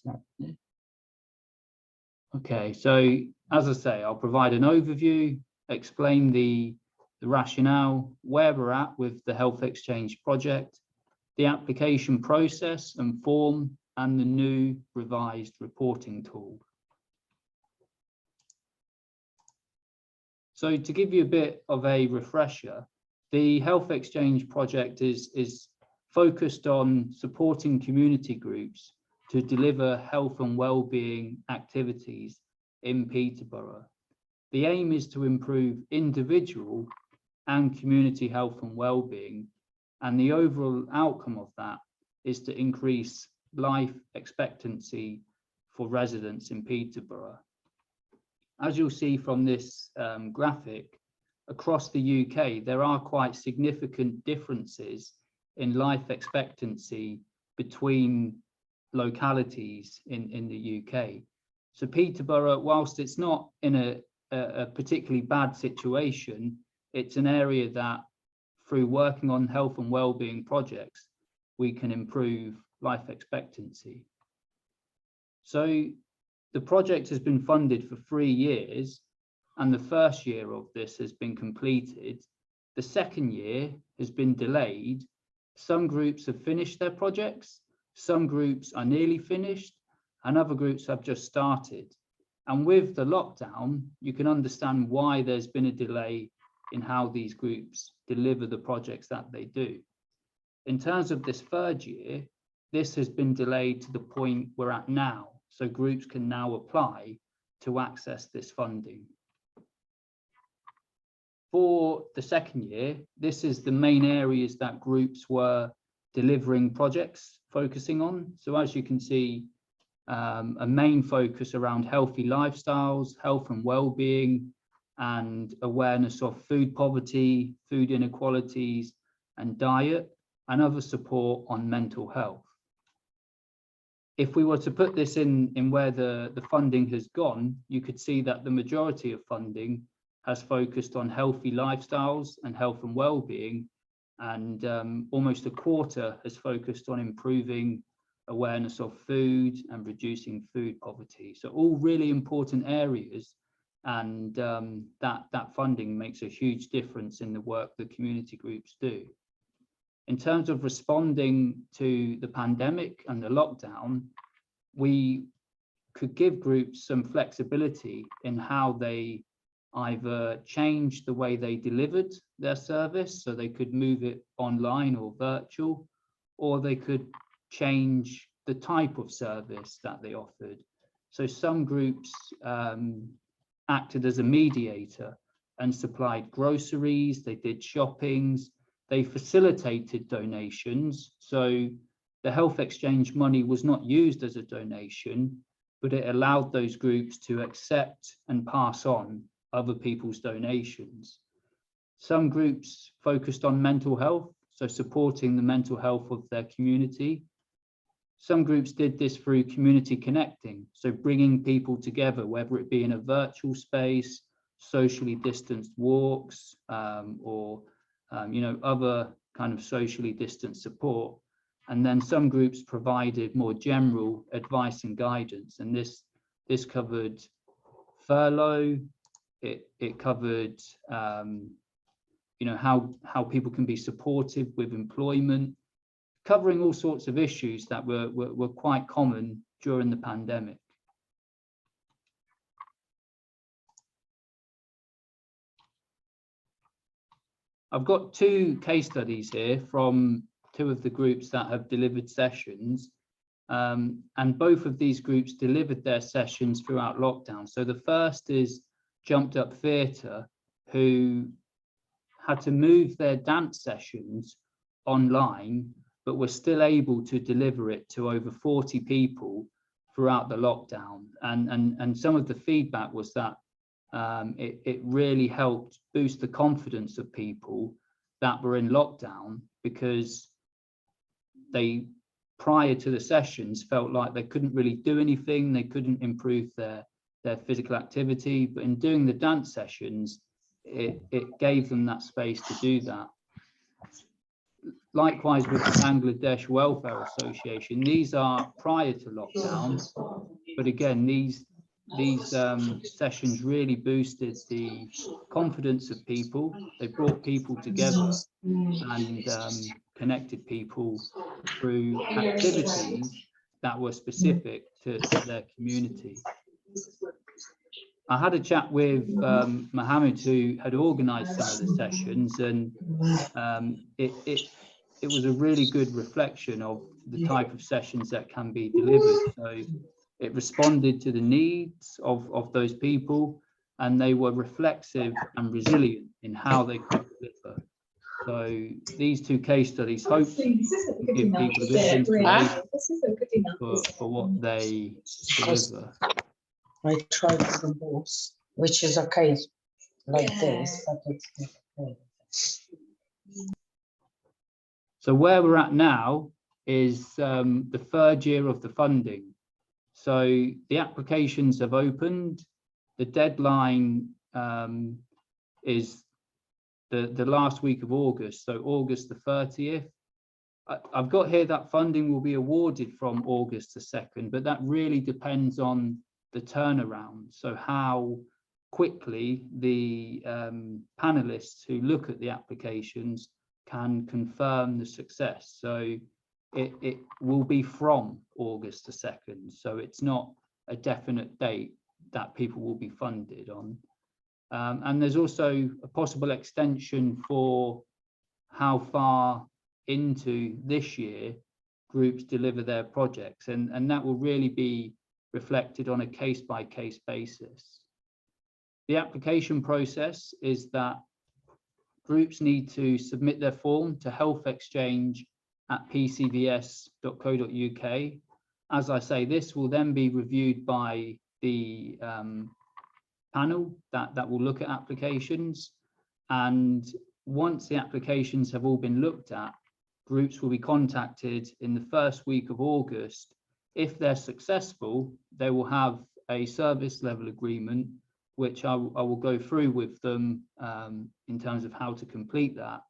slide there. Okay, so as I say, I'll provide an overview, explain the rationale, where we're at with the Health Exchange project, the application process and form, and the new revised reporting tool. So to give you a bit of a refresher, the Health Exchange project is focused on supporting community groups to deliver health and well-being activities in Peterborough. The aim is to improve individual and community health and well-being, and the overall outcome of that is to increase life expectancy for residents in Peterborough. As you'll see from this graphic, across the UK, there are quite significant differences in life expectancy between localities in the UK. So Peterborough, whilst it's not in a particularly bad situation, it's an area that through working on health and well-being projects, we can improve life expectancy. So the project has been funded for 3 years, and the first year of this has been completed. The second year has been delayed. Some groups have finished their projects, some groups are nearly finished, and other groups have just started. And with the lockdown, you can understand why there's been a delay in how these groups deliver the projects that they do. In terms of this third year, this has been delayed to the point we're at now, so groups can now apply to access this funding. For the second year, this is the main areas that groups were delivering projects focusing on. So as you can see, a main focus around healthy lifestyles, health and well-being, and awareness of food poverty, food inequalities, and diet, and other support on mental health. If we were to put this in where the funding has gone, you could see that the majority of funding has focused on healthy lifestyles and health and well-being, and almost a quarter has focused on improving awareness of food and reducing food poverty. So all really important areas, and that funding makes a huge difference in the work that community groups do. In terms of responding to the pandemic and the lockdown, we could give groups some flexibility in how they either change the way they delivered their service, so they could move it online or virtual, or they could change the type of service that they offered. So some groups acted as a mediator and supplied groceries, they did shoppings, they facilitated donations. So the Health Exchange money was not used as a donation, but it allowed those groups to accept and pass on other people's donations. Some groups focused on mental health, so supporting the mental health of their community. Some groups did this through community connecting, so bringing people together, whether it be in a virtual space, socially distanced walks, or other kind of socially distanced support. And then some groups provided more general advice and guidance, and this covered furlough. It covered how people can be supportive with employment, covering all sorts of issues that were quite common during the pandemic. I've got 2 case studies here from 2 of the groups that have delivered sessions, and both of these groups delivered their sessions throughout lockdown. So the first is Jumped Up Theatre, who had to move their dance sessions online, but were still able to deliver it to over 40 people throughout the lockdown. And some of the feedback was that it really helped boost the confidence of people that were in lockdown, because they, prior to the sessions, felt like they couldn't really do anything, they couldn't improve their physical activity, but in doing the dance sessions, it gave them that space to do that. likewise with the Bangladesh Welfare Association, these are prior to lockdown, but again, these sessions really boosted the confidence of people. They brought people together and connected people through activities that were specific to their community. I had a chat with Mohammed, who had organised some of the sessions, and it was a really good reflection of the type of sessions that can be delivered. So it responded to the needs of those people, and they were reflexive and resilient in how they could deliver. So these two case studies hopefully give people a bit of inspiration for what they deliver. I tried the boss, which is okay like this, but it's okay. So where we're at now is the third year of the funding. So the applications have opened. The deadline is the last week of August, so August the 30th. I've got here that funding will be awarded from August the 2nd, but that really depends on the turnaround. So how quickly the panelists who look at the applications can confirm the success. So it will be from August the 2nd. So it's not a definite date that people will be funded on. And there's also a possible extension for how far into this year groups deliver their projects, and that will really be reflected on a case-by-case basis. The application process is that groups need to submit their form to healthexchange@pcvs.co.uk. As I say, this will then be reviewed by the panel that will look at applications, and once the applications have all been looked at, groups will be contacted in the first week of August. If they're successful, they will have a service level agreement, which I will go through with them in terms of how to complete that.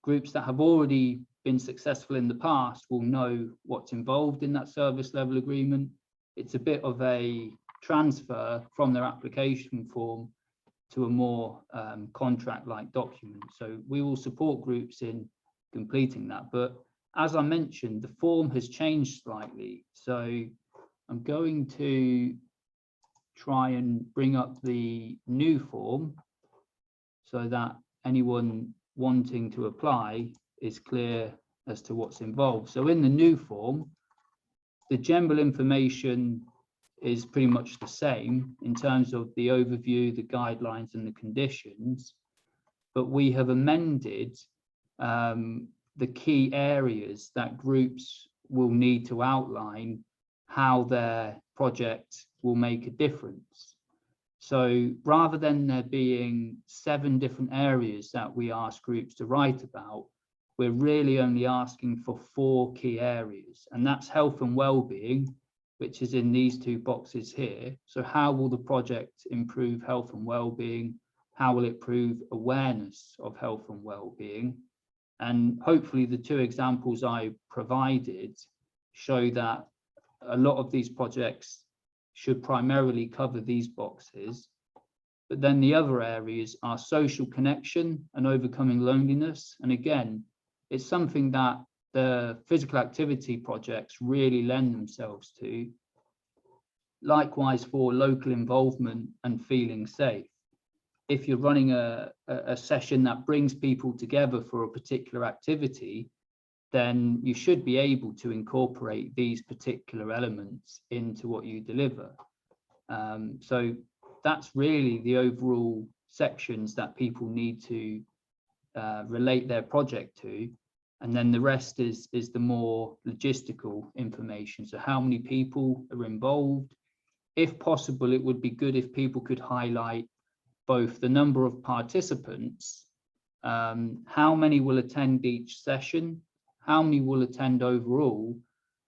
Groups that have already been successful in the past will know what's involved in that service level agreement. It's a bit of a transfer from their application form to a more contract-like document. So we will support groups in completing that. But as I mentioned, the form has changed slightly. So I'm going to try and bring up the new form so that anyone wanting to apply is clear as to what's involved. So in the new form, the general information is pretty much the same in terms of the overview, the guidelines and the conditions, but we have amended the key areas that groups will need to outline how their project will make a difference. So rather than there being 7 different areas that we ask groups to write about, we're really only asking for 4 key areas, and that's health and well-being, which is in these 2 boxes here. So how will the project improve health and well-being? How will it improve awareness of health and well-being? And hopefully the 2 examples I provided show that a lot of these projects should primarily cover these boxes. But then the other areas are social connection and overcoming loneliness. And again, it's something that the physical activity projects really lend themselves to. Likewise for local involvement and feeling safe. If you're running a session that brings people together for a particular activity, then you should be able to incorporate these particular elements into what you deliver. So that's really the overall sections that people need to relate their project to. And then the rest is the more logistical information. So how many people are involved? If possible, it would be good if people could highlight both the number of participants, how many will attend each session, how many will attend overall,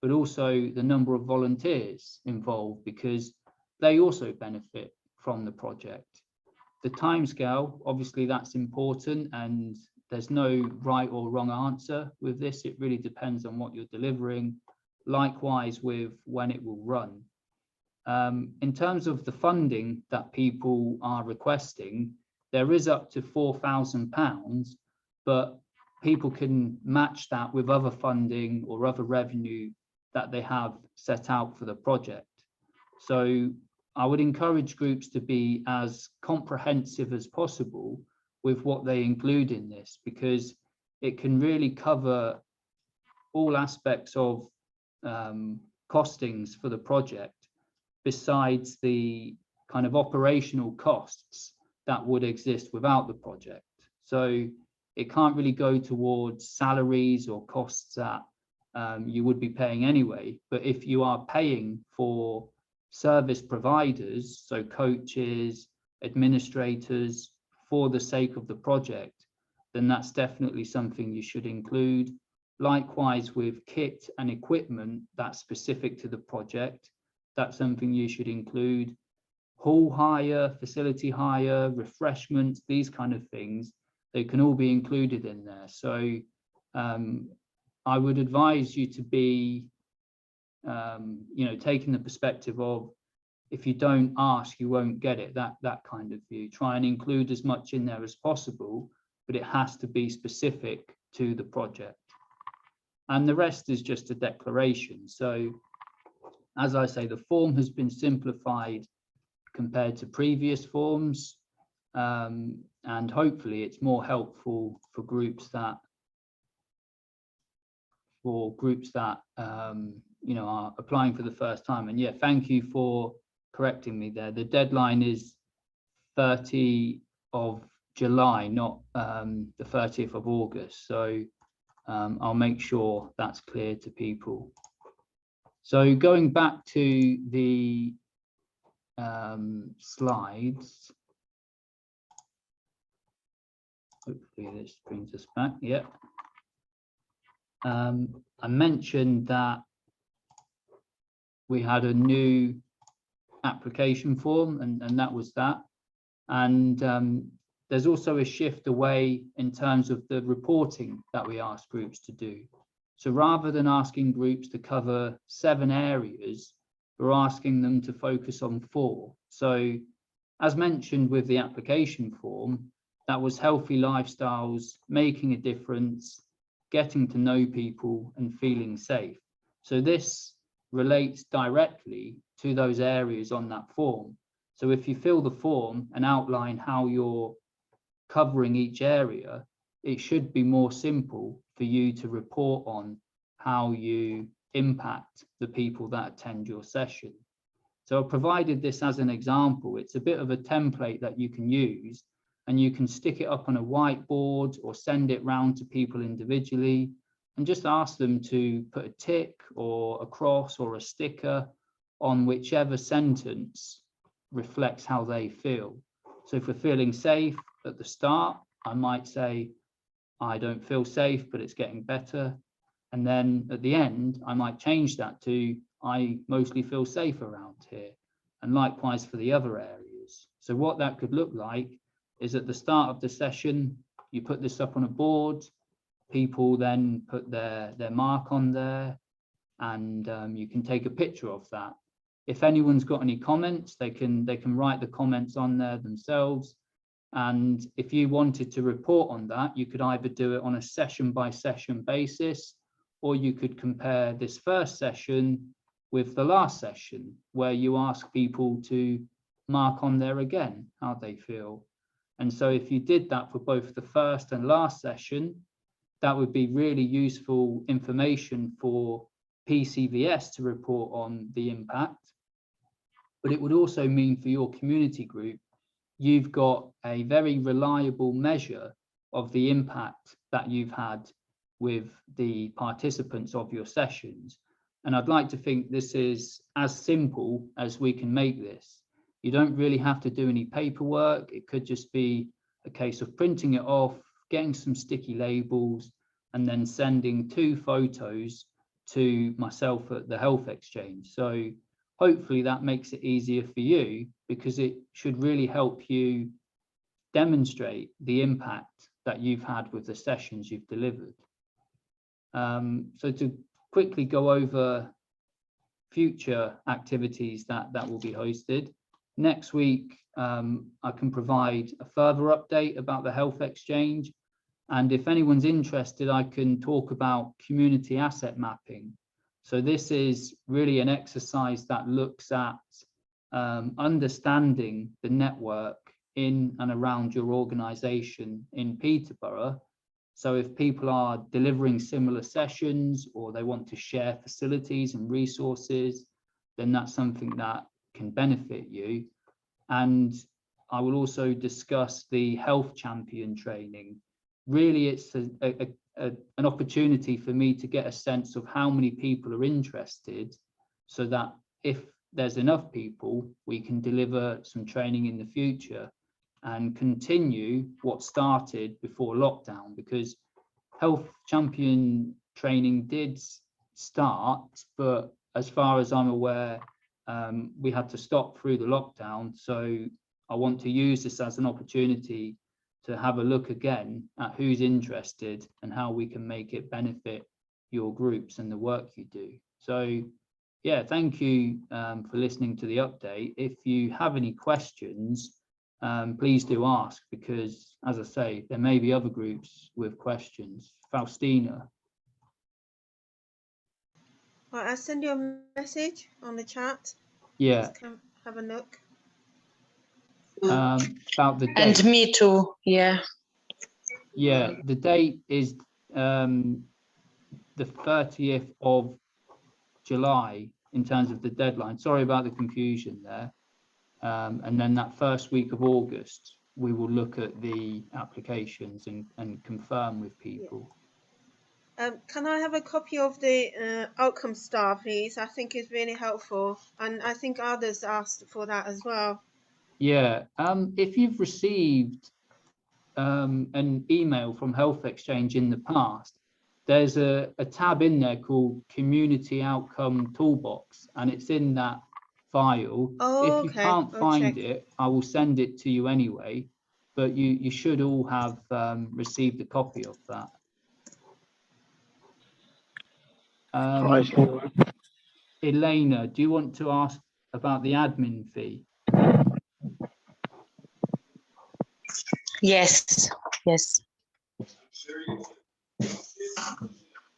but also the number of volunteers involved, because they also benefit from the project. The timescale, obviously that's important, and there's no right or wrong answer with this. It really depends on what you're delivering. Likewise with when it will run. In terms of the funding that people are requesting, there is up to £4,000, but people can match that with other funding or other revenue that they have set out for the project. So I would encourage groups to be as comprehensive as possible with what they include in this, because it can really cover all aspects of costings for the project, besides the kind of operational costs that would exist without the project. So it can't really go towards salaries or costs that you would be paying anyway. But if you are paying for service providers, so coaches, administrators, for the sake of the project, then that's definitely something you should include. Likewise with kit and equipment that's specific to the project, that's something you should include. Hall hire, facility hire, refreshments, these kind of things, they can all be included in there. So I would advise you to be, taking the perspective of, if you don't ask, you won't get it, that kind of view. Try and include as much in there as possible, but it has to be specific to the project. And the rest is just a declaration. So as I say, the form has been simplified compared to previous forms, and hopefully it's more helpful for groups that are applying for the first time. And yeah, thank you for correcting me there. The deadline is 30 of July, not the 30th of August. So I'll make sure that's clear to people. So going back to the slides, hopefully this brings us back. Yeah. I mentioned that we had a new application form, and that was that. And there's also a shift away in terms of the reporting that we ask groups to do. So rather than asking groups to cover 7 areas, we're asking them to focus on 4. So as mentioned with the application form, that was healthy lifestyles, making a difference, getting to know people, and feeling safe. So this relates directly to those areas on that form. So if you fill the form and outline how you're covering each area, it should be more simple for you to report on how you impact the people that attend your session. So I provided this as an example. It's a bit of a template that you can use, and you can stick it up on a whiteboard or send it round to people individually and just ask them to put a tick or a cross or a sticker on whichever sentence reflects how they feel. So if we're feeling safe at the start, I might say, I don't feel safe, but it's getting better. And then at the end, I might change that to, I mostly feel safe around here. And likewise for the other areas. So what that could look like is at the start of the session, you put this up on a board, people then put their mark on there, and you can take a picture of that. If anyone's got any comments, they can write the comments on there themselves. And if you wanted to report on that, you could either do it on a session by session basis, or you could compare this first session with the last session, where you ask people to mark on there again how they feel. And so if you did that for both the first and last session, that would be really useful information for PCVS to report on the impact. But it would also mean for your community group, you've got a very reliable measure of the impact that you've had with the participants of your sessions. And I'd like to think this is as simple as we can make this. You don't really have to do any paperwork. It could just be a case of printing it off, getting some sticky labels, and then sending 2 photos to myself at the Health Exchange. So hopefully that makes it easier for you, because it should really help you demonstrate the impact that you've had with the sessions you've delivered. So to quickly go over future activities that will be hosted. Next week, I can provide a further update about the Health Exchange. And if anyone's interested, I can talk about community asset mapping. So this is really an exercise that looks at understanding the network in and around your organization in Peterborough. So if people are delivering similar sessions or they want to share facilities and resources, then that's something that can benefit you. And I will also discuss the health champion training. Really, it's an opportunity for me to get a sense of how many people are interested, so that if there's enough people, we can deliver some training in the future and continue what started before lockdown, because health champion training did start, but as far as I'm aware, we had to stop through the lockdown. So I want to use this as an opportunity to have a look again at who's interested and how we can make it benefit your groups and the work you do. So yeah, thank you for listening to the update. If you have any questions, please do ask, because as I say, there may be other groups with questions. Faustina. Well, I'll send you a message on the chat. Yeah. Just come have a look. About the date. And me too, yeah. Yeah, the date is the 30th of July in terms of the deadline. Sorry about the confusion there. And then that first week of August, we will look at the applications and confirm with people. Can I have a copy of the outcome star, please? I think it's really helpful, and I think others asked for that as well. Yeah, if you've received an email from Health Exchange in the past, there's a tab in there called Community Outcome Toolbox, and it's in that file. Oh, if you can't find it, I will send it to you anyway, but you should all have received a copy of that. Elena, do you want to ask about the admin fee? Yes, yes.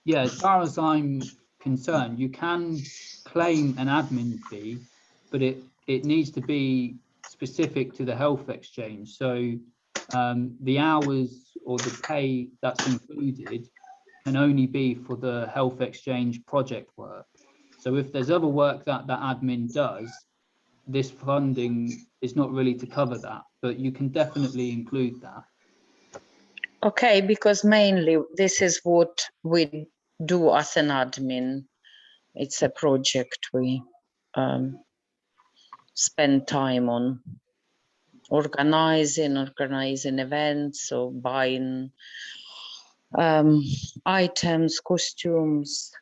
Yeah, as far as I'm concerned, you can claim an admin fee, but it needs to be specific to the Health Exchange. So the hours or the pay that's included can only be for the Health Exchange project work. So if there's other work that admin does, this funding is not really to cover that, but you can definitely include that. Okay, because mainly this is what we do as an admin. It's a project we spend time on organizing events or buying items, costumes,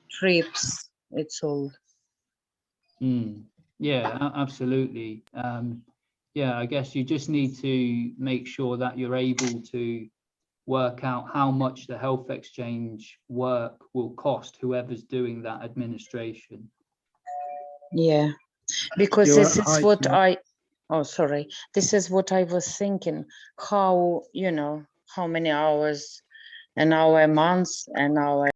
trips. It's all. Yeah, absolutely. Yeah, I guess you just need to make sure that you're able to work out how much the Health Exchange work will cost whoever's doing that administration. Yeah, because this is what this is what I was thinking, how, how many hours, an hour a month, an hour